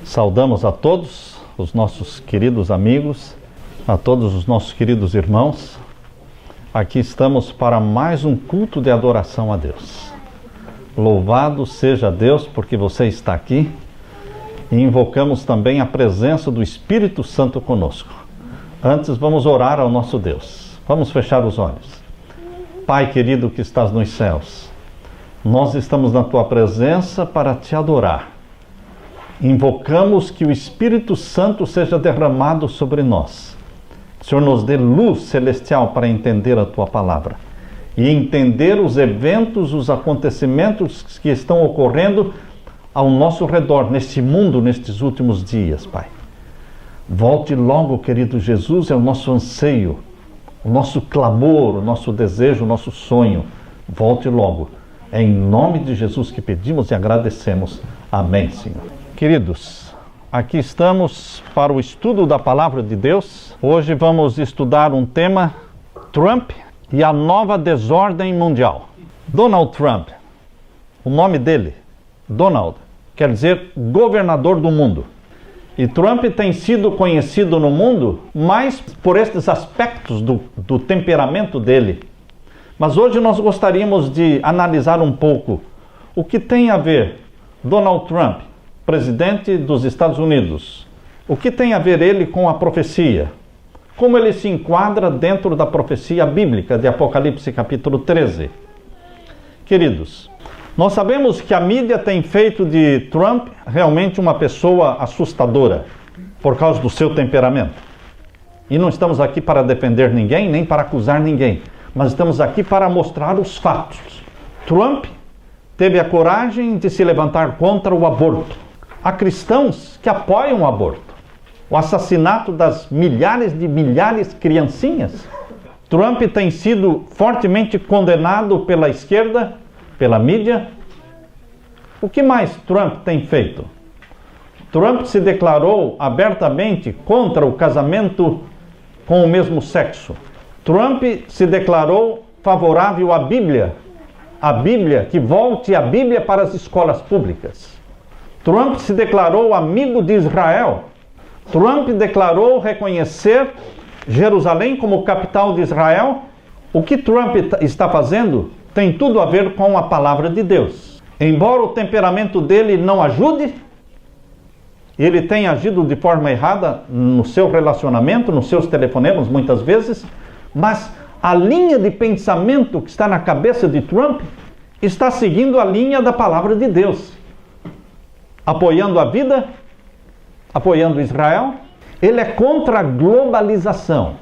Saudamos a todos os nossos queridos amigos, a todos os nossos queridos irmãos. Aqui estamos para mais um culto de adoração a Deus. Louvado seja Deus porque você está aqui e invocamos também a presença do Espírito Santo conosco. Antes vamos orar ao nosso Deus. Vamos fechar os olhos. Pai querido que estás nos céus, nós estamos na Tua presença para Te adorar. Invocamos que o Espírito Santo seja derramado sobre nós. Senhor, nos dê luz celestial para entender a Tua palavra e entender os eventos, os acontecimentos que estão ocorrendo ao nosso redor, neste mundo, nestes últimos dias, Pai. Volte logo, querido Jesus, é o nosso anseio, o nosso clamor, o nosso desejo, o nosso sonho. Volte logo. É em nome de Jesus que pedimos e agradecemos. Amém, Senhor. Queridos, aqui estamos para o estudo da Palavra de Deus. Hoje vamos estudar um tema, Trump e a nova desordem mundial. Donald Trump, o nome dele, Donald, quer dizer governador do mundo. E Trump tem sido conhecido no mundo mais por estes aspectos do temperamento dele. Mas hoje nós gostaríamos de analisar um pouco o que tem a ver Donald Trump, presidente dos Estados Unidos. O que tem a ver ele com a profecia? Como ele se enquadra dentro da profecia bíblica de Apocalipse capítulo 13? Queridos, nós sabemos que a mídia tem feito de Trump realmente uma pessoa assustadora por causa do seu temperamento. E não estamos aqui para defender ninguém, nem para acusar ninguém, mas estamos aqui para mostrar os fatos. Trump teve a coragem de se levantar contra o aborto. Há cristãos que apoiam o aborto, o assassinato das milhares de criancinhas. Trump tem sido fortemente condenado pela esquerda, pela mídia. O que mais Trump tem feito? Trump se declarou abertamente contra o casamento com o mesmo sexo. Trump se declarou favorável à Bíblia, que volte a Bíblia para as escolas públicas. Trump se declarou amigo de Israel. Trump declarou reconhecer Jerusalém como capital de Israel. O que Trump está fazendo tem tudo a ver com a palavra de Deus. Embora o temperamento dele não ajude, ele tem agido de forma errada no seu relacionamento, nos seus telefonemas muitas vezes, mas a linha de pensamento que está na cabeça de Trump está seguindo a linha da palavra de Deus. Apoiando a vida, apoiando Israel. Ele é contra a globalização.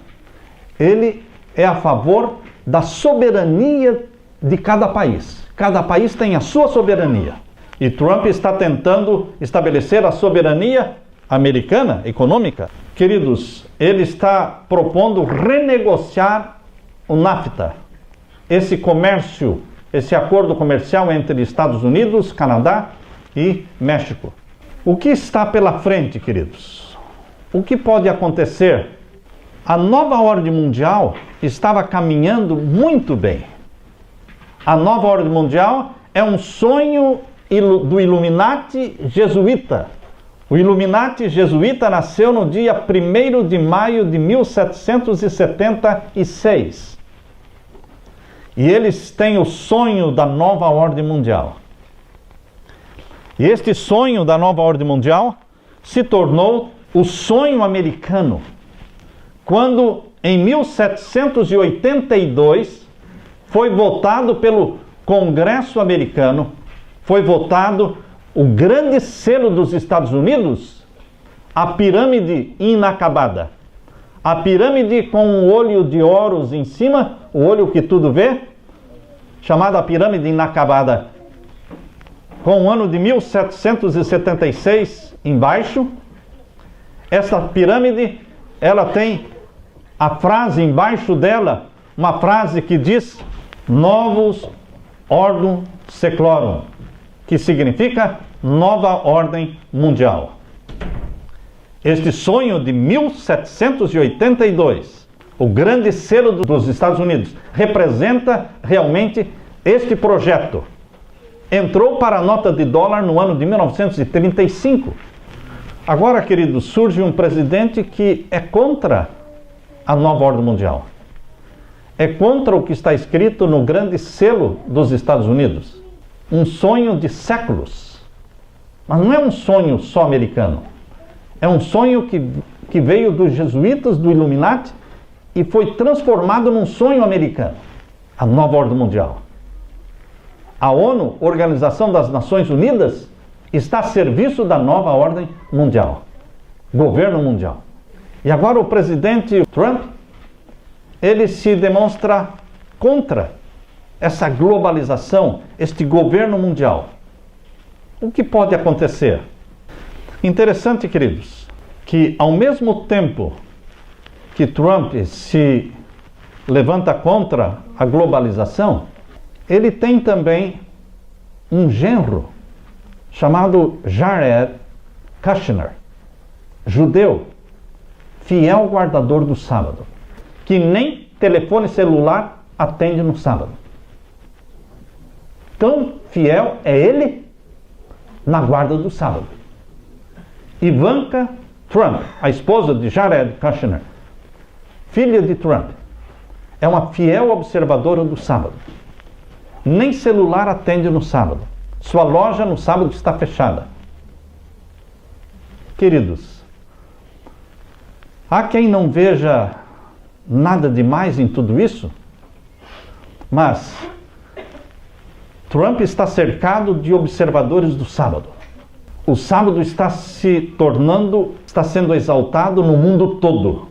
Ele é a favor da soberania de cada país. Cada país tem a sua soberania. E Trump está tentando estabelecer a soberania americana, econômica. Queridos, ele está propondo renegociar o NAFTA. Esse comércio, esse acordo comercial entre Estados Unidos, Canadá e México. O que está pela frente, queridos? O que pode acontecer? A nova ordem mundial estava caminhando muito bem. A nova ordem mundial é um sonho do Illuminati jesuíta. O Illuminati jesuíta nasceu no dia 1º de maio de 1776. E eles têm o sonho da nova ordem mundial. E este sonho da nova ordem mundial se tornou o sonho americano, quando em 1782 foi votado pelo Congresso americano, foi votado o grande selo dos Estados Unidos, a pirâmide inacabada. A pirâmide com um olho de Horus em cima, o olho que tudo vê, chamada a pirâmide inacabada, com o ano de 1776 embaixo. Essa pirâmide, ela tem a frase embaixo dela, uma frase que diz Novus Ordem Seclorum, que significa nova ordem mundial. Este sonho de 1782, o grande selo dos Estados Unidos, representa realmente este projeto. Entrou para a nota de dólar no ano de 1935. Agora, queridos, surge um presidente que é contra a nova ordem mundial. É contra o que está escrito no grande selo dos Estados Unidos. Um sonho de séculos. Mas não é um sonho só americano. É um sonho que veio dos jesuítas, do Illuminati, e foi transformado num sonho americano. A nova ordem mundial. A ONU, Organização das Nações Unidas, está a serviço da nova ordem mundial. Governo mundial. E agora o presidente Trump, ele se demonstra contra essa globalização, este governo mundial. O que pode acontecer? Interessante, queridos, que ao mesmo tempo que Trump se levanta contra a globalização, ele tem também um genro chamado Jared Kushner, judeu, fiel guardador do sábado, que nem telefone celular atende no sábado. Tão fiel é ele na guarda do sábado. Ivanka Trump, a esposa de Jared Kushner, filha de Trump, é uma fiel observadora do sábado. Nem celular atende no sábado. Sua loja no sábado está fechada. Queridos, há quem não veja nada demais em tudo isso, mas Trump está cercado de observadores do sábado. O sábado está sendo exaltado no mundo todo,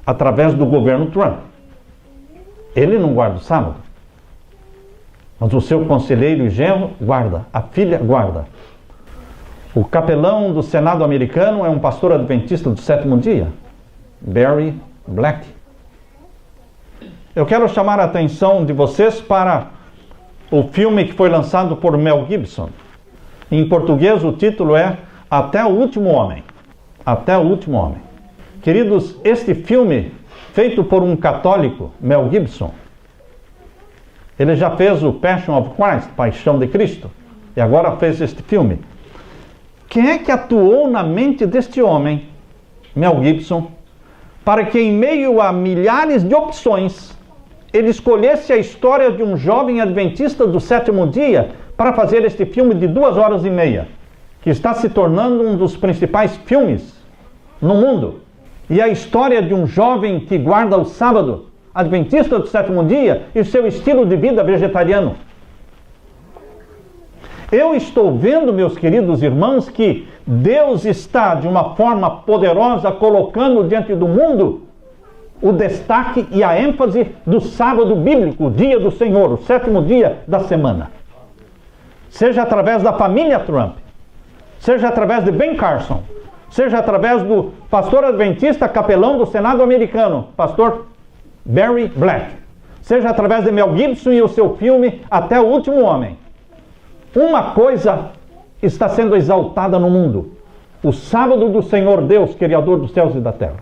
através do governo Trump. Ele não guarda o sábado, mas o seu conselheiro e genro guarda, a filha guarda. O capelão do Senado americano é um pastor adventista do sétimo dia, Barry Black. Eu quero chamar a atenção de vocês para o filme que foi lançado por Mel Gibson. Em português o título é Até o Último Homem. Até o Último Homem. Queridos, este filme, feito por um católico, Mel Gibson, ele já fez o Passion of Christ, Paixão de Cristo, e agora fez este filme. Quem é que atuou na mente deste homem, Mel Gibson, para que em meio a milhares de opções, ele escolhesse a história de um jovem adventista do sétimo dia para fazer este filme de 2h30, que está se tornando um dos principais filmes no mundo. E a história de um jovem que guarda o sábado, adventista do sétimo dia, e seu estilo de vida vegetariano. Eu estou vendo, meus queridos irmãos, que Deus está, de uma forma poderosa, colocando diante do mundo o destaque e a ênfase do sábado bíblico, o dia do Senhor, o sétimo dia da semana. Seja através da família Trump, seja através de Ben Carson, seja através do pastor adventista capelão do Senado americano, pastor Barry Black, seja através de Mel Gibson e o seu filme Até o Último Homem. Uma coisa está sendo exaltada no mundo: o sábado do Senhor Deus, Criador dos céus e da terra.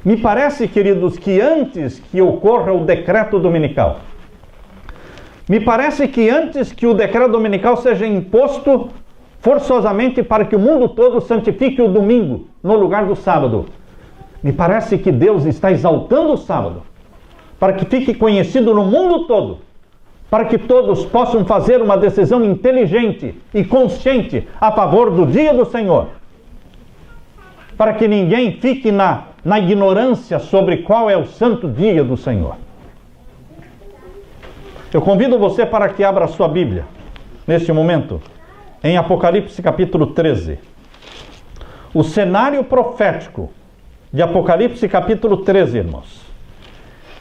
Me parece, queridos, que antes que ocorra o decreto dominical, me parece que antes que o decreto dominical seja imposto forçosamente para que o mundo todo santifique o domingo no lugar do sábado, me parece que Deus está exaltando o sábado para que fique conhecido no mundo todo, para que todos possam fazer uma decisão inteligente e consciente a favor do dia do Senhor, para que ninguém fique na ignorância sobre qual é o santo dia do Senhor. Eu convido você para que abra a sua Bíblia, neste momento, em Apocalipse capítulo 13. O cenário profético de Apocalipse capítulo 13, irmãos.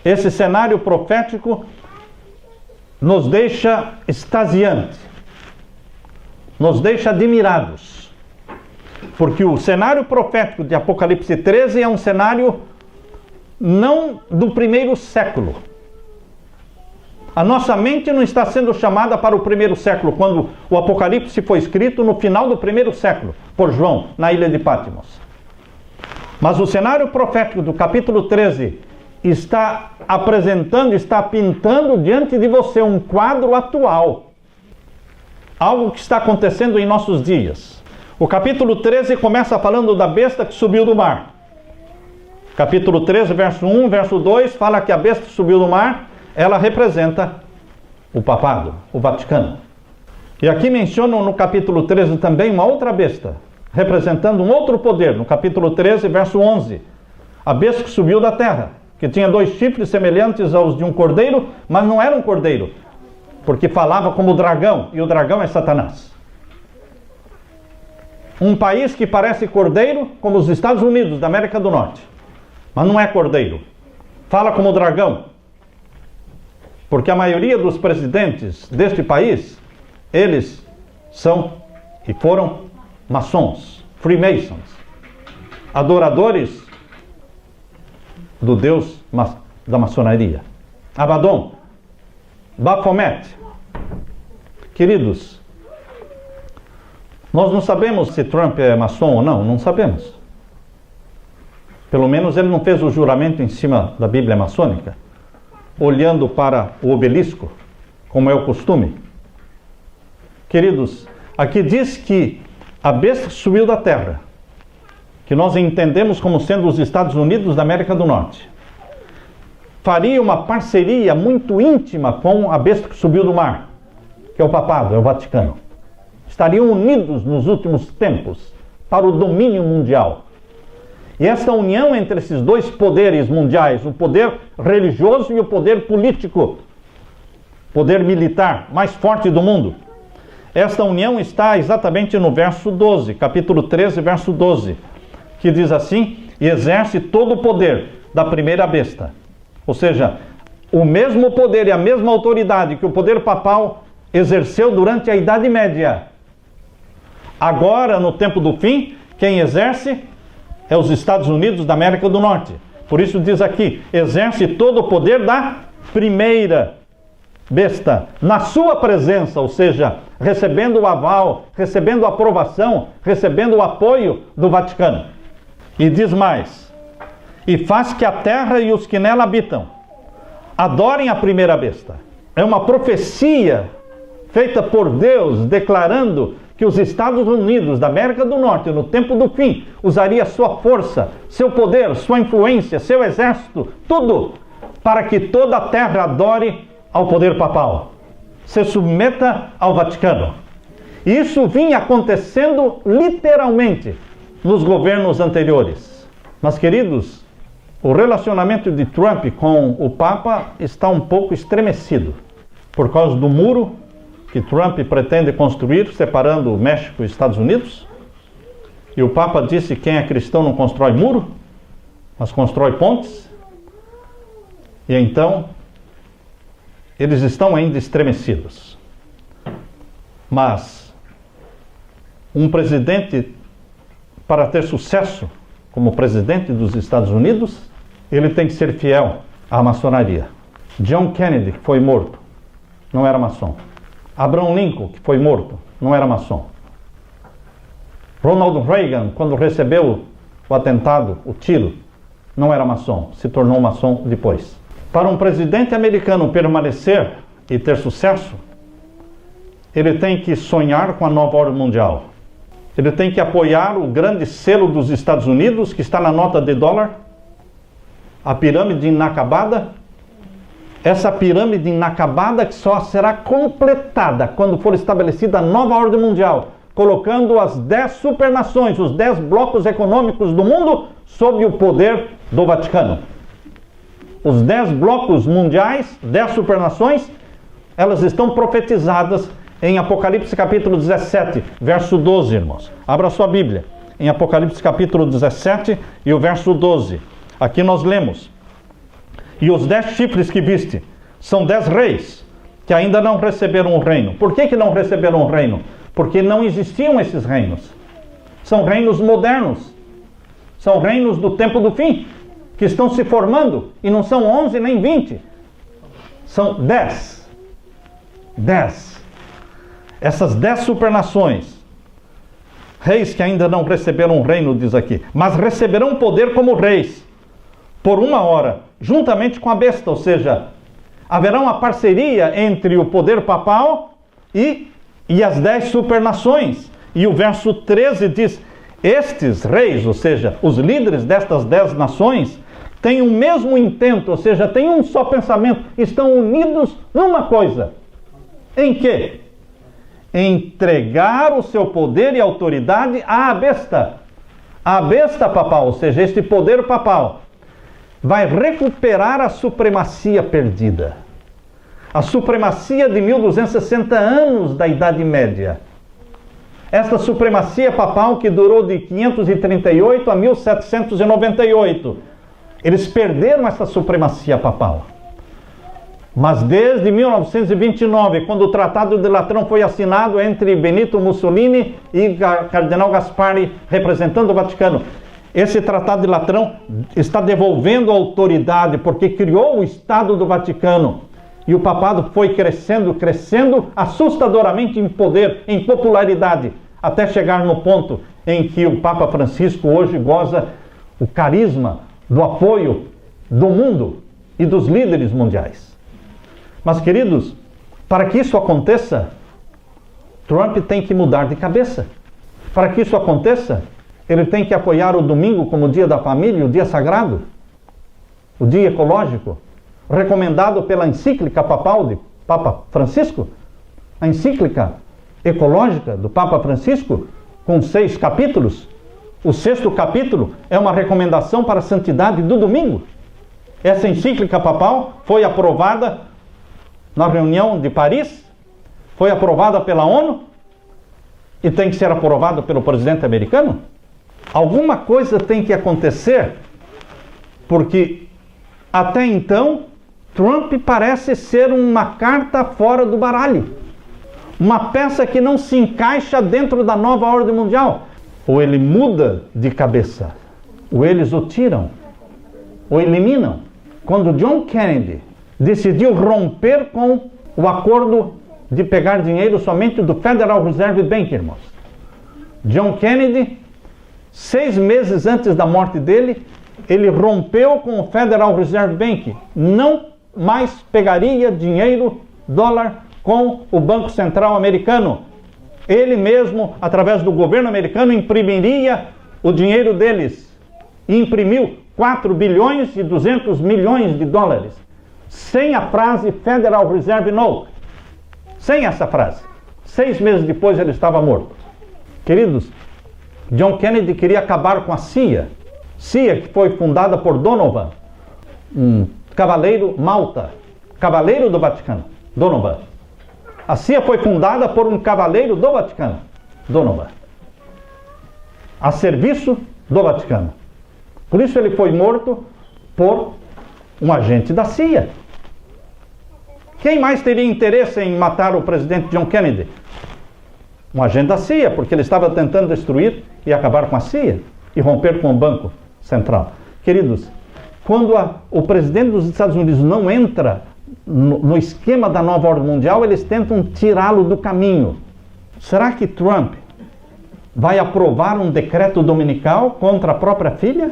Esse cenário profético nos deixa extasiantes, nos deixa admirados, porque o cenário profético de Apocalipse 13 é um cenário não do primeiro século. A nossa mente não está sendo chamada para o primeiro século, quando o Apocalipse foi escrito no final do primeiro século, por João, na ilha de Patmos. Mas o cenário profético do capítulo 13 está apresentando, está pintando diante de você um quadro atual. Algo que está acontecendo em nossos dias. O capítulo 13 começa falando da besta que subiu do mar. Capítulo 13, verso 1, verso 2, fala que a besta que subiu do mar, ela representa o papado, o Vaticano. E aqui mencionam no capítulo 13 também uma outra besta, representando um outro poder. No capítulo 13, verso 11, a besta que subiu da terra, que tinha 2 chifres semelhantes aos de um cordeiro, mas não era um cordeiro, porque falava como dragão, e o dragão é Satanás. Um país que parece cordeiro, como os Estados Unidos da América do Norte, mas não é cordeiro. Fala como dragão, porque a maioria dos presidentes deste país, eles são e foram maçons, freemasons, adoradores do Deus da maçonaria. Abaddon, Baphomet. Queridos, nós não sabemos se Trump é maçom ou não, não sabemos. Pelo menos ele não fez o juramento em cima da Bíblia maçônica, olhando para o obelisco, como é o costume. Queridos, aqui diz que a besta subiu da terra, que nós entendemos como sendo os Estados Unidos da América do Norte, faria uma parceria muito íntima com a besta que subiu do mar, que é o papado, é o Vaticano. Estariam unidos nos últimos tempos para o domínio mundial. E esta união entre esses 2 poderes mundiais, o poder religioso e o poder político, poder militar mais forte do mundo, esta união está exatamente no verso 12, capítulo 13, verso 12, que diz assim: e exerce todo o poder da primeira besta. Ou seja, o mesmo poder e a mesma autoridade que o poder papal exerceu durante a Idade Média. Agora, no tempo do fim, quem exerce é os Estados Unidos da América do Norte. Por isso diz aqui, exerce todo o poder da primeira besta, na sua presença, ou seja, recebendo o aval, recebendo a aprovação, recebendo o apoio do Vaticano. E diz mais, e faz que a terra e os que nela habitam adorem a primeira besta. É uma profecia feita por Deus, declarando que os Estados Unidos da América do Norte, no tempo do fim, usaria sua força, seu poder, sua influência, seu exército, tudo, para que toda a terra adore ao poder papal, se submeta ao Vaticano. E isso vinha acontecendo literalmente nos governos anteriores. Mas, queridos, o relacionamento de Trump com o Papa está um pouco estremecido, por causa do muro que Trump pretende construir, separando o México e os Estados Unidos. E o Papa disse que quem é cristão não constrói muro, mas constrói pontes. E então, eles estão ainda estremecidos. Mas, um presidente, para ter sucesso como presidente dos Estados Unidos, ele tem que ser fiel à maçonaria. John Kennedy, que foi morto, não era maçom. Abraham Lincoln, que foi morto, não era maçom. Ronald Reagan, quando recebeu o atentado, o tiro, não era maçom, se tornou maçom depois. Para um presidente americano permanecer e ter sucesso, ele tem que sonhar com a nova ordem mundial. Ele tem que apoiar o grande selo dos Estados Unidos, que está na nota de dólar, a pirâmide inacabada. Essa pirâmide inacabada que só será completada quando for estabelecida a nova ordem mundial, colocando as 10 supernações, os 10 blocos econômicos do mundo, sob o poder do Vaticano. Os 10 blocos mundiais, 10 supernações, elas estão profetizadas em Apocalipse capítulo 17, verso 12, irmãos. Abra sua Bíblia, em Apocalipse capítulo 17 e o verso 12. Aqui nós lemos: e os 10 chifres que viste são 10 reis que ainda não receberam o reino. Por que não receberam o reino? Porque não existiam esses reinos. São reinos modernos. São reinos do tempo do fim, que estão se formando, e não são 11 nem 20. São 10. 10. Essas 10 supernações, reis que ainda não receberam o reino, diz aqui, mas receberão poder como reis, por 1 hora, juntamente com a besta, ou seja, haverá uma parceria entre o poder papal e as 10 supernações. E o verso 13 diz: estes reis, ou seja, os líderes destas 10 nações, têm o mesmo intento, ou seja, têm um só pensamento, estão unidos numa coisa. Em quê? Entregar o seu poder e autoridade à besta. A besta papal, ou seja, este poder papal, vai recuperar a supremacia perdida. A supremacia de 1260 anos da Idade Média. Esta supremacia papal que durou de 538 a 1798. Eles perderam essa supremacia papal. Mas desde 1929, quando o Tratado de Latrão foi assinado entre Benito Mussolini e Cardeal Gasparri, representando o Vaticano, esse Tratado de Latrão está devolvendo a autoridade, porque criou o Estado do Vaticano. E o papado foi crescendo, crescendo assustadoramente em poder, em popularidade, até chegar no ponto em que o Papa Francisco hoje goza o carisma do apoio do mundo e dos líderes mundiais. Mas, queridos, para que isso aconteça, Trump tem que mudar de cabeça. Para que isso aconteça, ele tem que apoiar o domingo como o dia da família, o dia sagrado, o dia ecológico, recomendado pela encíclica papal de Papa Francisco, a encíclica ecológica do Papa Francisco, com 6 capítulos. O 6º capítulo é uma recomendação para a santidade do domingo. Essa encíclica papal foi aprovada na reunião de Paris, foi aprovada pela ONU e tem que ser aprovada pelo presidente americano. Alguma coisa tem que acontecer, porque até então Trump parece ser uma carta fora do baralho, uma peça que não se encaixa dentro da nova ordem mundial. Ou ele muda de cabeça, ou eles o tiram, ou eliminam. Quando John Kennedy decidiu romper com o acordo de pegar dinheiro somente do Federal Reserve Bank, irmãos. John Kennedy, 6 meses antes da morte dele, ele rompeu com o Federal Reserve Bank. Não mais pegaria dinheiro, dólar, com o Banco Central americano. Ele mesmo, através do governo americano, imprimiria o dinheiro deles. E imprimiu 4 bilhões e 200 milhões de dólares. Sem a frase Federal Reserve Note. Sem essa frase. 6 meses depois ele estava morto. Queridos, John Kennedy queria acabar com a CIA. CIA, que foi fundada por Donovan, um cavaleiro malta, cavaleiro do Vaticano, Donovan. A CIA foi fundada por um cavaleiro do Vaticano, Donovan, a serviço do Vaticano. Por isso ele foi morto por um agente da CIA. Quem mais teria interesse em matar o presidente John Kennedy? Um agente da CIA, porque ele estava tentando destruir e acabar com a CIA e romper com o Banco Central. Queridos, quando o presidente dos Estados Unidos não entra no esquema da nova ordem mundial, eles tentam tirá-lo do caminho. Será que Trump vai aprovar um decreto dominical contra a própria filha?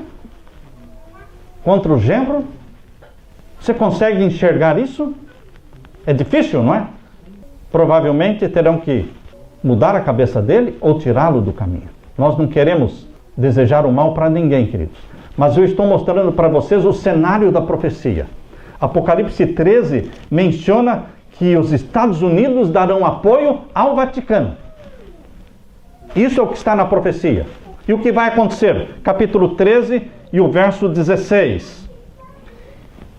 Contra o genro? Você consegue enxergar isso? É difícil, não é? Provavelmente terão que mudar a cabeça dele ou tirá-lo do caminho. Nós não queremos desejar o mal para ninguém, queridos. Mas eu estou mostrando para vocês o cenário da profecia. Apocalipse 13 menciona que os Estados Unidos darão apoio ao Vaticano. Isso é o que está na profecia. E o que vai acontecer? Capítulo 13 e o verso 16.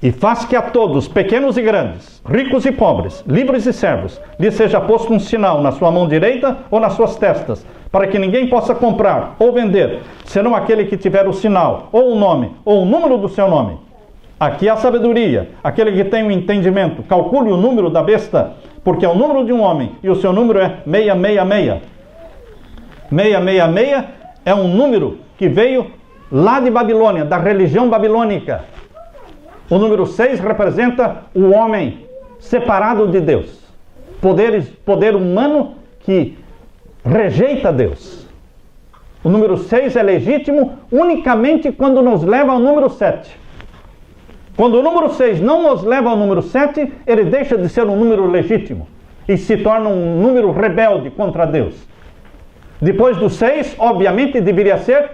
E faz que a todos, pequenos e grandes, ricos e pobres, livres e servos, lhe seja posto um sinal na sua mão direita ou nas suas testas, para que ninguém possa comprar ou vender, senão aquele que tiver o sinal, ou o nome, ou o número do seu nome. Aqui há a sabedoria, aquele que tem o entendimento, calcule o número da besta, porque é o número de um homem, e o seu número é 666. 666 é um número que veio lá de Babilônia, da religião babilônica. O número 6 representa o homem separado de Deus. Poder humano que rejeita Deus. O número 6 é legítimo unicamente quando nos leva ao número 7. Quando o número 6 não nos leva ao número 7, ele deixa de ser um número legítimo e se torna um número rebelde contra Deus. Depois do 6, obviamente, deveria ser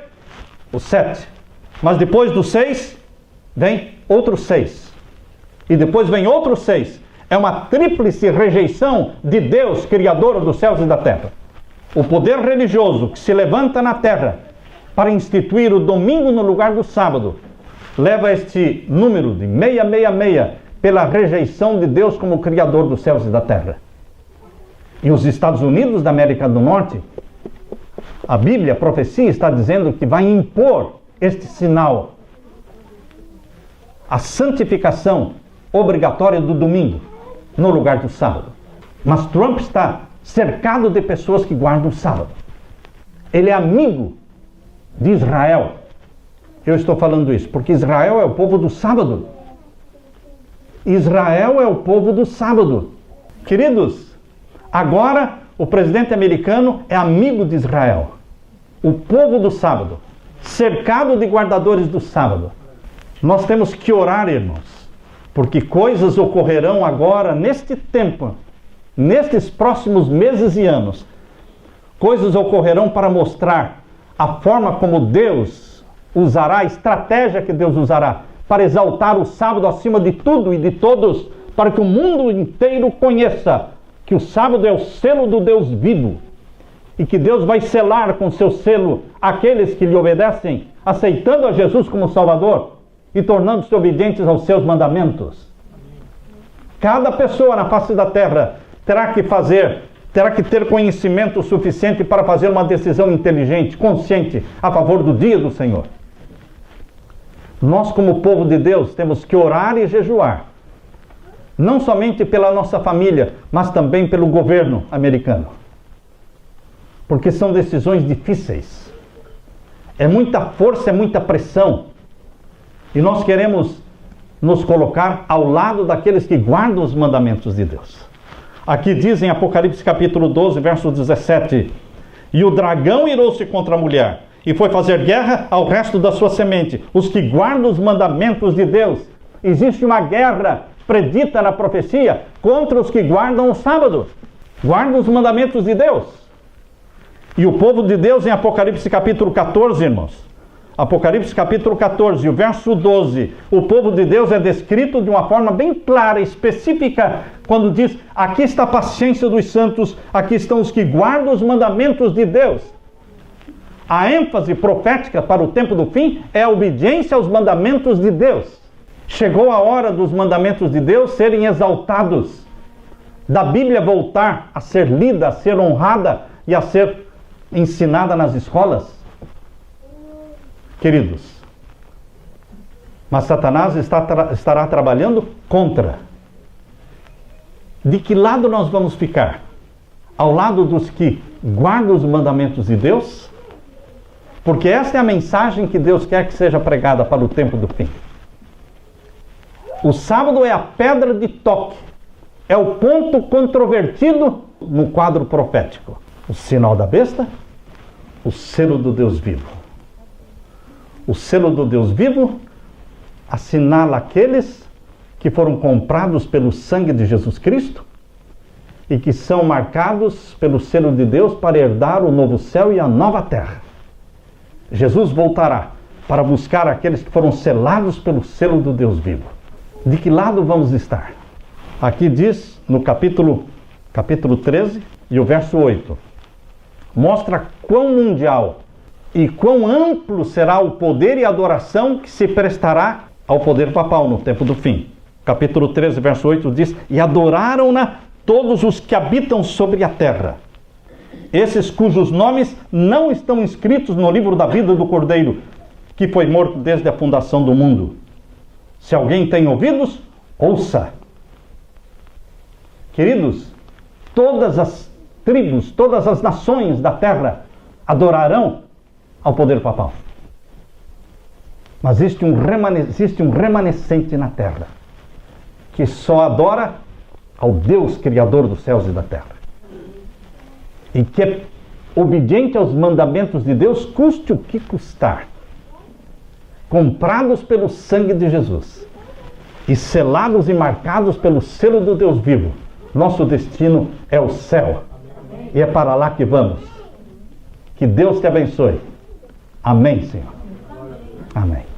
o 7. Mas depois do 6, vem outros 6. E depois vem outros 6. É uma tríplice rejeição de Deus, Criador dos céus e da terra. O poder religioso que se levanta na terra para instituir o domingo no lugar do sábado, leva este número de 666 pela rejeição de Deus como Criador dos céus e da terra. E os Estados Unidos da América do Norte, a Bíblia, a profecia está dizendo que vai impor este sinal, a santificação obrigatória do domingo no lugar do sábado. Mas Trump está cercado de pessoas que guardam o sábado. Ele é amigo de Israel. Eu estou falando isso porque Israel é o povo do sábado. Israel é o povo do sábado. Queridos, agora o presidente americano é amigo de Israel, o povo do sábado, cercado de guardadores do sábado. Nós temos que orar, irmãos, porque coisas ocorrerão agora, neste tempo, nestes próximos meses e anos. Coisas ocorrerão para mostrar a forma como Deus usará, a estratégia que Deus usará para exaltar o sábado acima de tudo e de todos, para que o mundo inteiro conheça que o sábado é o selo do Deus vivo e que Deus vai selar com seu selo aqueles que lhe obedecem, aceitando a Jesus como Salvador e tornando-se obedientes aos seus mandamentos. Cada pessoa na face da terra terá que ter conhecimento suficiente para fazer uma decisão inteligente, consciente, a favor do dia do Senhor. Nós, como povo de Deus, temos que orar e jejuar, não somente pela nossa família, mas também pelo governo americano, porque são decisões difíceis, é muita força, é muita pressão, e nós queremos nos colocar ao lado daqueles que guardam os mandamentos de Deus. Aqui diz em Apocalipse capítulo 12, verso 17: e o dragão irou-se contra a mulher, e foi fazer guerra ao resto da sua semente, os que guardam os mandamentos de Deus. Existe uma guerra predita na profecia contra os que guardam o sábado, guardam os mandamentos de Deus. E o povo de Deus, em Apocalipse capítulo 14, irmãos, Apocalipse capítulo 14, o verso 12, o povo de Deus é descrito de uma forma bem clara, específica, quando diz: aqui está a paciência dos santos, aqui estão os que guardam os mandamentos de Deus. A ênfase profética para o tempo do fim é a obediência aos mandamentos de Deus. Chegou a hora dos mandamentos de Deus serem exaltados, da Bíblia voltar a ser lida, a ser honrada e a ser ensinada nas escolas. Queridos, mas Satanás estará trabalhando contra. De que lado nós vamos ficar? Ao lado dos que guardam os mandamentos de Deus? Porque esta é a mensagem que Deus quer que seja pregada para o tempo do fim. O sábado é a pedra de toque, é o ponto controvertido no quadro profético. O sinal da besta, o selo do Deus vivo. O selo do Deus vivo assinala aqueles que foram comprados pelo sangue de Jesus Cristo e que são marcados pelo selo de Deus para herdar o novo céu e a nova terra. Jesus voltará para buscar aqueles que foram selados pelo selo do Deus vivo. De que lado vamos estar? Aqui diz no capítulo 13 e o verso 8. Mostra quão mundial e quão amplo será o poder e a adoração que se prestará ao poder papal no tempo do fim. Capítulo 13, verso 8 diz: e adoraram-na todos os que habitam sobre a terra, esses cujos nomes não estão inscritos no livro da vida do Cordeiro, que foi morto desde a fundação do mundo. Se alguém tem ouvidos, ouça. Queridos, todas as tribos, todas as nações da terra adorarão ao poder papal. Mas existe um remanescente na terra que só adora ao Deus Criador dos céus e da terra. E que é obediente aos mandamentos de Deus, custe o que custar. Comprados pelo sangue de Jesus e selados e marcados pelo selo do Deus vivo. Nosso destino é o céu. E é para lá que vamos. Que Deus te abençoe. Amém, Senhor. Amém.